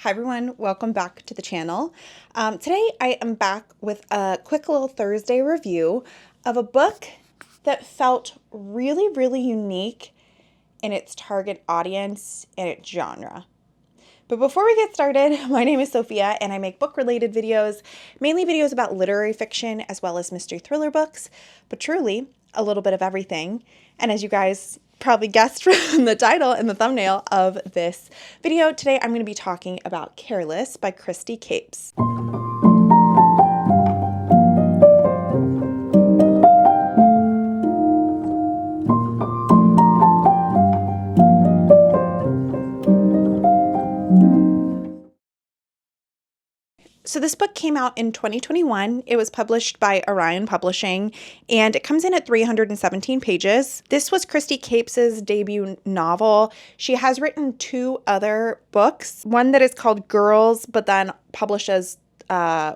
Hi everyone, welcome back to the channel. Today I am back with a quick little Thursday review of a book that felt really unique in its target audience and its genre. But before we get started, my name is Sophia and I make book-related videos, mainly videos about literary fiction as well as mystery thriller books, but truly a little bit of everything. And as you guys probably guessed from the title and the thumbnail of this video, today I'm going to be talking about Careless by Christy Capes. So this book came out in 2021. It was published by Orion Publishing, and it comes in at 317 pages. This was Christy Capes' debut novel. She has written two other books, one that is called Girls, but then published as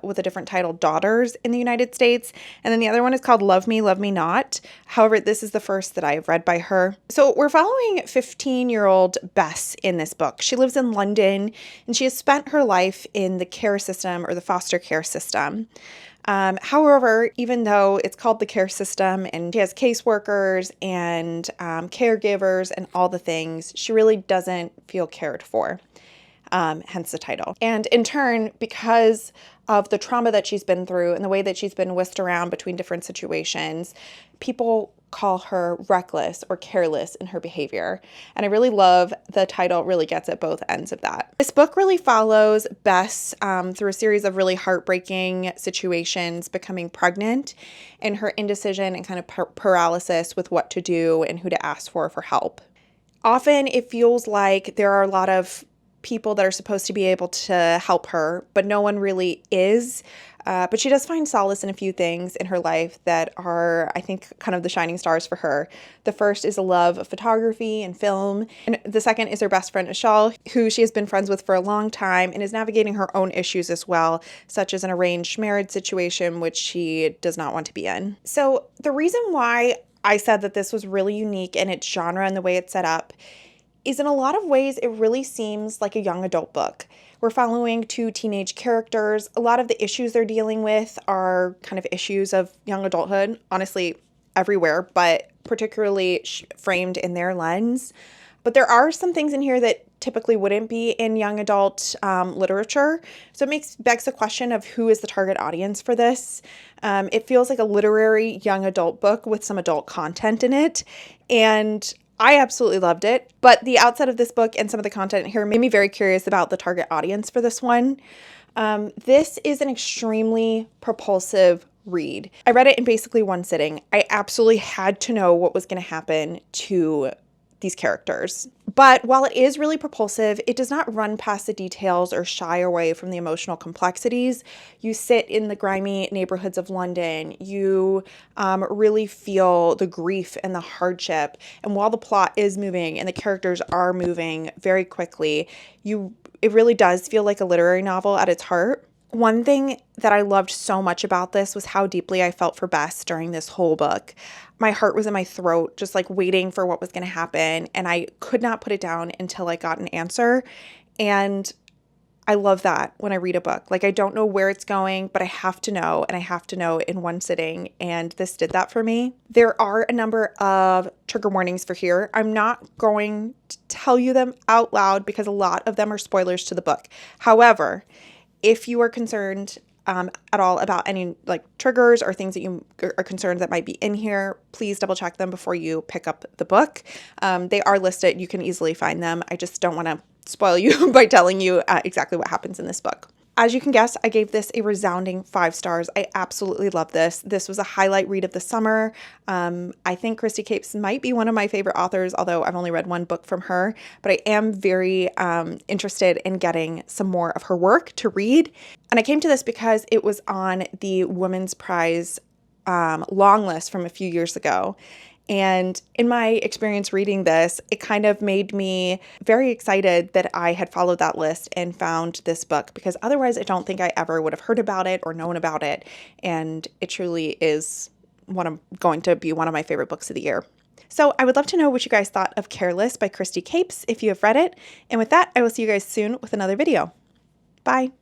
with a different title, Daughters, in the United States. And then the other one is called Love Me, Love Me Not. However, this is the first that I've read by her. So we're following 15-year-old Bess in this book. She lives in London, and she has spent her life in the care system or the foster care system. However, even though it's called the care system and she has caseworkers and caregivers and all the things, she really doesn't feel cared for. Hence the title. And in turn, because of the trauma that she's been through and the way that she's been whisked around between different situations, people call her reckless or careless in her behavior. And I really love the title, really gets at both ends of that. This book really follows Bess through a series of really heartbreaking situations, becoming pregnant and her indecision and kind of paralysis with what to do and who to ask for help. Often it feels like there are a lot of people that are supposed to be able to help her, but no one really is. But she does find solace in a few things in her life that are, I think, kind of the shining stars for her. The first is a love of photography and film. And the second is her best friend, Ashal, who she has been friends with for a long time and is navigating her own issues as well, such as an arranged marriage situation, which she does not want to be in. So the reason why I said that this was really unique in its genre and the way it's set up is in a lot of ways, it really seems like a young adult book. We're following two teenage characters. A lot of the issues they're dealing with are kind of issues of young adulthood, honestly, everywhere, but particularly framed in their lens. But there are some things in here that typically wouldn't be in young adult literature. So it begs the question of who is the target audience for this. It feels like a literary young adult book with some adult content in it. And I absolutely loved it, but the outset of this book and some of the content here made me very curious about the target audience for this one. This is an extremely propulsive read. I read it in basically one sitting. I absolutely had to know what was going to happen to these characters. But while it is really propulsive, it does not run past the details or shy away from the emotional complexities. You sit in the grimy neighborhoods of London. You really feel the grief and the hardship. And while the plot is moving and the characters are moving very quickly, it really does feel like a literary novel at its heart. One thing that I loved so much about this was how deeply I felt for Bess during this whole book. My heart was in my throat, just like waiting for what was going to happen. And I could not put it down until I got an answer. And I love that when I read a book. Like, I don't know where it's going, but I have to know, and I have to know in one sitting. And this did that for me. There are a number of trigger warnings for here. I'm not going to tell you them out loud because a lot of them are spoilers to the book. However, if you are concerned at all about any like triggers or things that you are concerned that might be in here, please double check them before you pick up the book. They are listed. You can easily find them. I just don't want to spoil you by telling you exactly what happens in this book. As you can guess, I gave this a resounding 5 stars. I absolutely love this. This was a highlight read of the summer. I think Christy Capes might be one of my favorite authors, although I've only read one book from her, but I am very interested in getting some more of her work to read. And I came to this because it was on the Women's Prize long list from a few years ago. And in my experience reading this, it kind of made me very excited that I had followed that list and found this book, because otherwise I don't think I ever would have heard about it or known about it. And it truly is going to be one of my favorite books of the year. So I would love to know what you guys thought of Careless by Christy Capes if you have read it. And with that, I will see you guys soon with another video. Bye.